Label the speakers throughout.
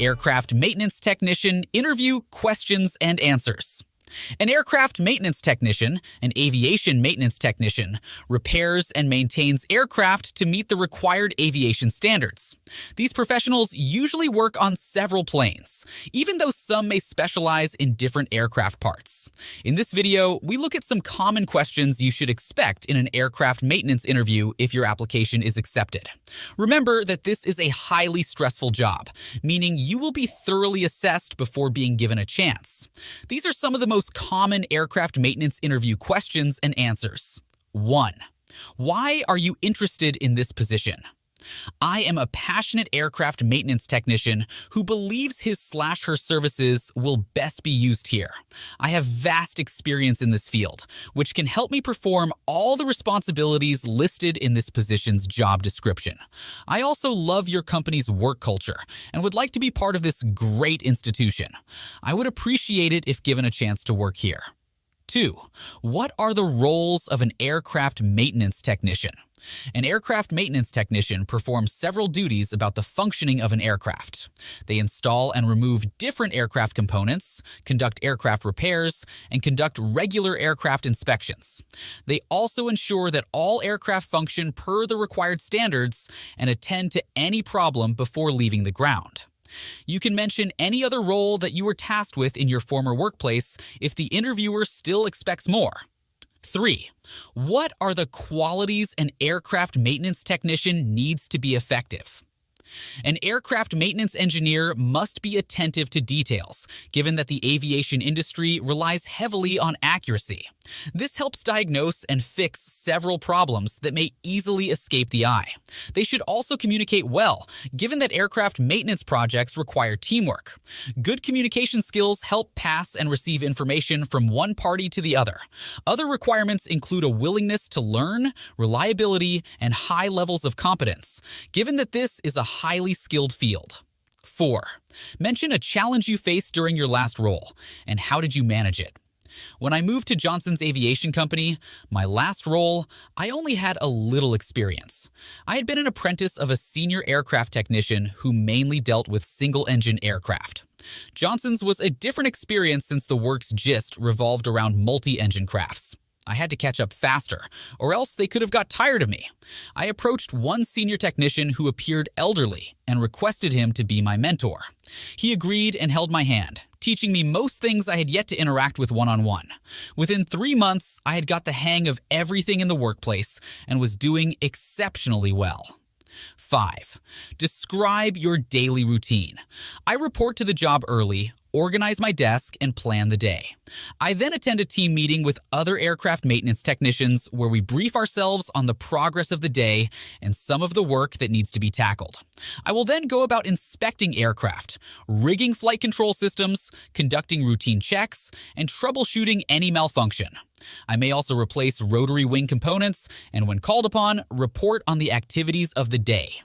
Speaker 1: Aircraft Maintenance Technician Interview Questions and Answers. An aircraft maintenance technician, an aviation maintenance technician, repairs and maintains aircraft to meet the required aviation standards. These professionals usually work on several planes, even though some may specialize in different aircraft parts. In this video, we look at some common questions you should expect in an aircraft maintenance interview if your application is accepted. Remember that this is a highly stressful job, meaning you will be thoroughly assessed before being given a chance. These are some of the most common aircraft maintenance interview questions and answers. 1. Why are you interested in this position? I am a passionate aircraft maintenance technician who believes his/her services will best be used here. I have vast experience in this field, which can help me perform all the responsibilities listed in this position's job description. I also love your company's work culture and would like to be part of this great institution. I would appreciate it if given a chance to work here. 2. What are the roles of an aircraft maintenance technician? An aircraft maintenance technician performs several duties about the functioning of an aircraft. They install and remove different aircraft components, conduct aircraft repairs, and conduct regular aircraft inspections. They also ensure that all aircraft function per the required standards and attend to any problem before leaving the ground. You can mention any other role that you were tasked with in your former workplace if the interviewer still expects more. 3. What are the qualities an aircraft maintenance technician needs to be effective? An aircraft maintenance engineer must be attentive to details, given that the aviation industry relies heavily on accuracy. This helps diagnose and fix several problems that may easily escape the eye. They should also communicate well, given that aircraft maintenance projects require teamwork. Good communication skills help pass and receive information from one party to the other. Other requirements include a willingness to learn, reliability, and high levels of competence, given that this is a highly skilled field. 4. Mention a challenge you faced during your last role, and how did you manage it? When I moved to Johnson's Aviation Company, my last role, I only had a little experience. I had been an apprentice of a senior aircraft technician who mainly dealt with single-engine aircraft. Johnson's was a different experience since the work's gist revolved around multi-engine crafts. I had to catch up faster, or else they could have got tired of me. I approached one senior technician who appeared elderly and requested him to be my mentor. He agreed and held my hand, teaching me most things I had yet to interact with one-on-one. Within 3 months, I had got the hang of everything in the workplace and was doing exceptionally well. 5. Describe your daily routine. I report to the job early, organize my desk, and plan the day. I then attend a team meeting with other aircraft maintenance technicians where we brief ourselves on the progress of the day and some of the work that needs to be tackled. I will then go about inspecting aircraft, rigging flight control systems, conducting routine checks, and troubleshooting any malfunction. I may also replace rotary wing components and, when called upon, report on the activities of the day.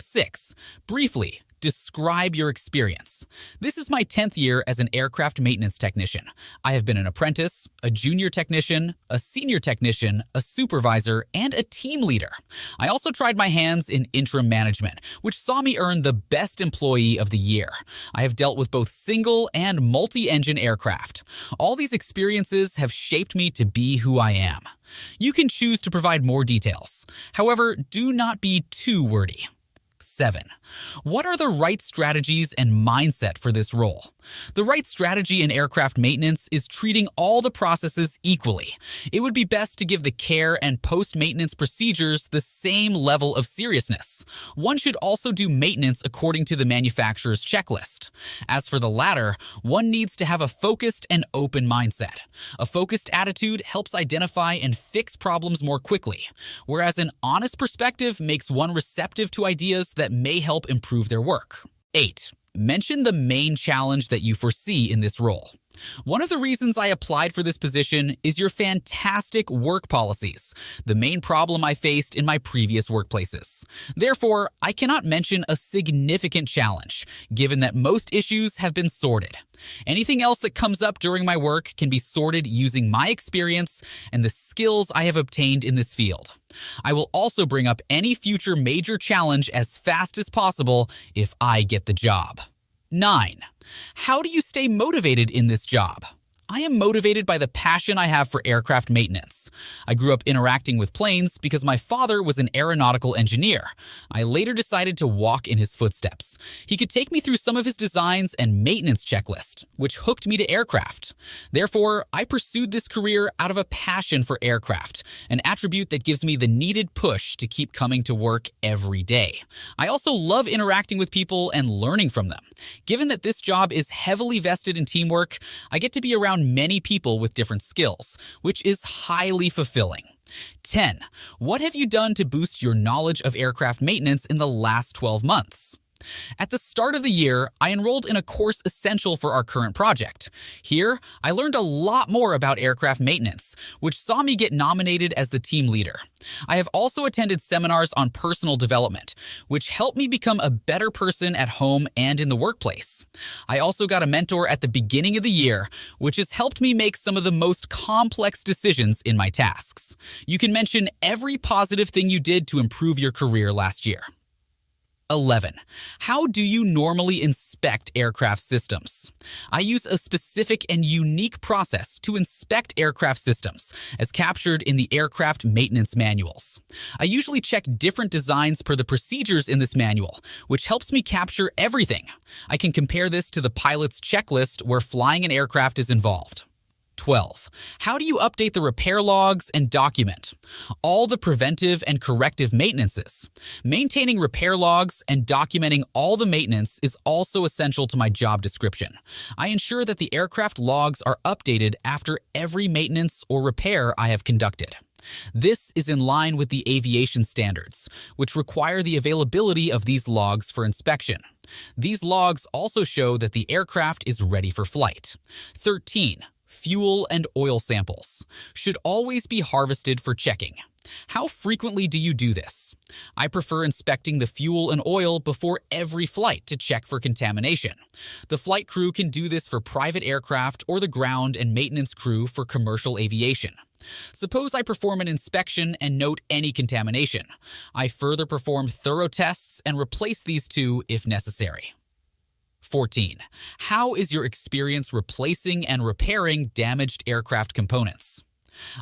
Speaker 1: 6. Briefly, describe your experience. This is my 10th year as an aircraft maintenance technician. I have been an apprentice, a junior technician, a senior technician, a supervisor, and a team leader. I also tried my hands in interim management, which saw me earn the Best Employee of the Year. I have dealt with both single and multi-engine aircraft. All these experiences have shaped me to be who I am. You can choose to provide more details. However, do not be too wordy. 7. What are the right strategies and mindset for this role? The right strategy in aircraft maintenance is treating all the processes equally. It would be best to give the care and post-maintenance procedures the same level of seriousness. One should also do maintenance according to the manufacturer's checklist. As for the latter, one needs to have a focused and open mindset. A focused attitude helps identify and fix problems more quickly, whereas an honest perspective makes one receptive to ideas that may help improve their work. 8. Mention the main challenge that you foresee in this role. One of the reasons I applied for this position is your fantastic work policies, the main problem I faced in my previous workplaces. Therefore, I cannot mention a significant challenge, given that most issues have been sorted. Anything else that comes up during my work can be sorted using my experience and the skills I have obtained in this field. I will also bring up any future major challenge as fast as possible if I get the job. 9. How do you stay motivated in this job? I am motivated by the passion I have for aircraft maintenance. I grew up interacting with planes because my father was an aeronautical engineer. I later decided to walk in his footsteps. He could take me through some of his designs and maintenance checklist, which hooked me to aircraft. Therefore, I pursued this career out of a passion for aircraft, an attribute that gives me the needed push to keep coming to work every day. I also love interacting with people and learning from them. Given that this job is heavily vested in teamwork, I get to be around many people with different skills, which is highly fulfilling. 10. What have you done to boost your knowledge of aircraft maintenance in the last 12 months? At the start of the year, I enrolled in a course essential for our current project. Here, I learned a lot more about aircraft maintenance, which saw me get nominated as the team leader. I have also attended seminars on personal development, which helped me become a better person at home and in the workplace. I also got a mentor at the beginning of the year, which has helped me make some of the most complex decisions in my tasks. You can mention every positive thing you did to improve your career last year. 11. How do you normally inspect aircraft systems? I use a specific and unique process to inspect aircraft systems, as captured in the aircraft maintenance manuals. I usually check different designs per the procedures in this manual, which helps me capture everything. I can compare this to the pilot's checklist where flying an aircraft is involved. 12. How do you update the repair logs and document all the preventive and corrective maintenances? Maintaining repair logs and documenting all the maintenance is also essential to my job description. I ensure that the aircraft logs are updated after every maintenance or repair I have conducted. This is in line with the aviation standards, which require the availability of these logs for inspection. These logs also show that the aircraft is ready for flight. 13. Fuel and oil samples should always be harvested for checking. How frequently do you do this? I prefer inspecting the fuel and oil before every flight to check for contamination. The flight crew can do this for private aircraft or the ground and maintenance crew for commercial aviation. Suppose I perform an inspection and note any contamination. I further perform thorough tests and replace these two if necessary. 14. How is your experience replacing and repairing damaged aircraft components?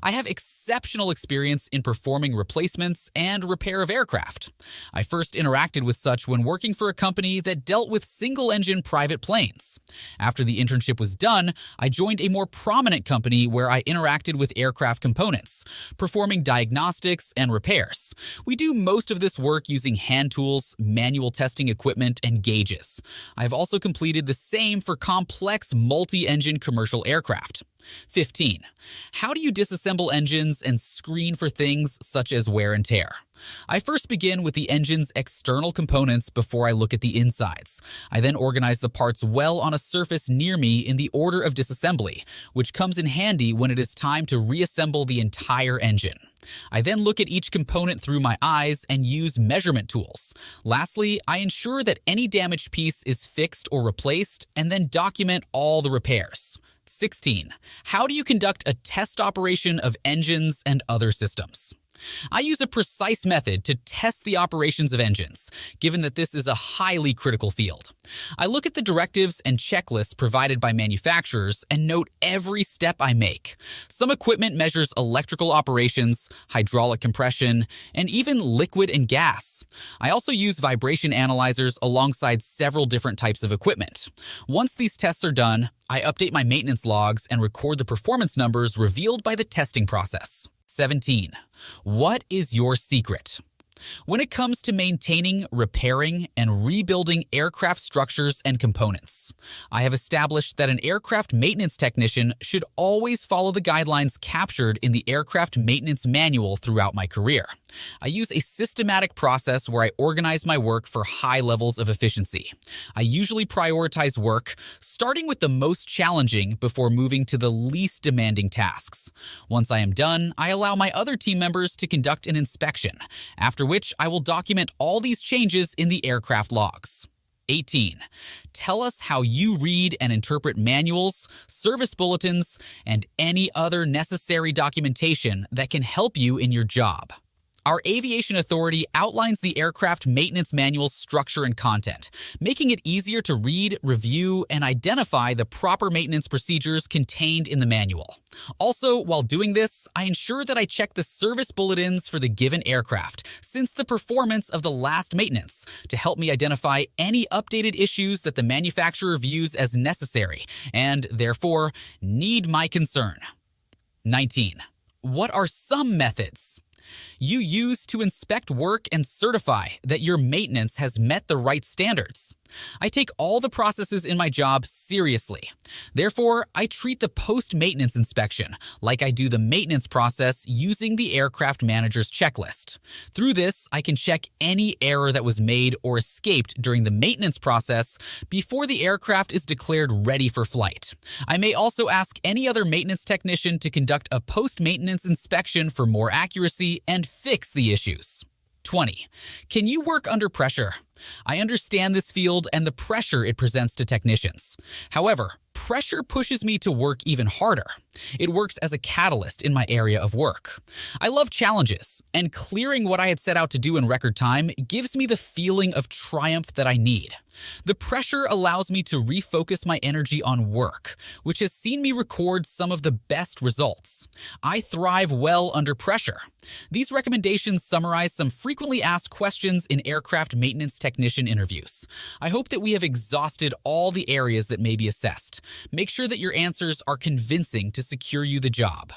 Speaker 1: I have exceptional experience in performing replacements and repair of aircraft. I first interacted with such when working for a company that dealt with single-engine private planes. After the internship was done, I joined a more prominent company where I interacted with aircraft components, performing diagnostics and repairs. We do most of this work using hand tools, manual testing equipment, and gauges. I have also completed the same for complex multi-engine commercial aircraft. 15. How do you disassemble engines and screen for things such as wear and tear? I first begin with the engine's external components before I look at the insides. I then organize the parts well on a surface near me in the order of disassembly, which comes in handy when it is time to reassemble the entire engine. I then look at each component through my eyes and use measurement tools. Lastly, I ensure that any damaged piece is fixed or replaced and then document all the repairs. 16. How do you conduct a test operation of engines and other systems? I use a precise method to test the operations of engines, given that this is a highly critical field. I look at the directives and checklists provided by manufacturers and note every step I make. Some equipment measures electrical operations, hydraulic compression, and even liquid and gas. I also use vibration analyzers alongside several different types of equipment. Once these tests are done, I update my maintenance logs and record the performance numbers revealed by the testing process. 17. What is your secret? When it comes to maintaining, repairing, and rebuilding aircraft structures and components, I have established that an aircraft maintenance technician should always follow the guidelines captured in the aircraft maintenance manual throughout my career. I use a systematic process where I organize my work for high levels of efficiency. I usually prioritize work, starting with the most challenging before moving to the least demanding tasks. Once I am done, I allow my other team members to conduct an inspection, after which I will document all these changes in the aircraft logs. 18. Tell us how you read and interpret manuals, service bulletins, and any other necessary documentation that can help you in your job. Our aviation authority outlines the aircraft maintenance manual's structure and content, making it easier to read, review, and identify the proper maintenance procedures contained in the manual. Also, while doing this, I ensure that I check the service bulletins for the given aircraft since the performance of the last maintenance to help me identify any updated issues that the manufacturer views as necessary and, therefore, need my concern. 19. What are some methods you use to inspect work and certify that your maintenance has met the right standards? I take all the processes in my job seriously. Therefore, I treat the post-maintenance inspection like I do the maintenance process using the aircraft manager's checklist. Through this, I can check any error that was made or escaped during the maintenance process before the aircraft is declared ready for flight. I may also ask any other maintenance technician to conduct a post-maintenance inspection for more accuracy and fix the issues. 20. Can you work under pressure? I understand this field and the pressure it presents to technicians. However, pressure pushes me to work even harder. It works as a catalyst in my area of work. I love challenges, and clearing what I had set out to do in record time gives me the feeling of triumph that I need. The pressure allows me to refocus my energy on work, which has seen me record some of the best results. I thrive well under pressure. These recommendations summarize some frequently asked questions in aircraft maintenance technician interviews. I hope that we have exhausted all the areas that may be assessed. Make sure that your answers are convincing to secure you the job.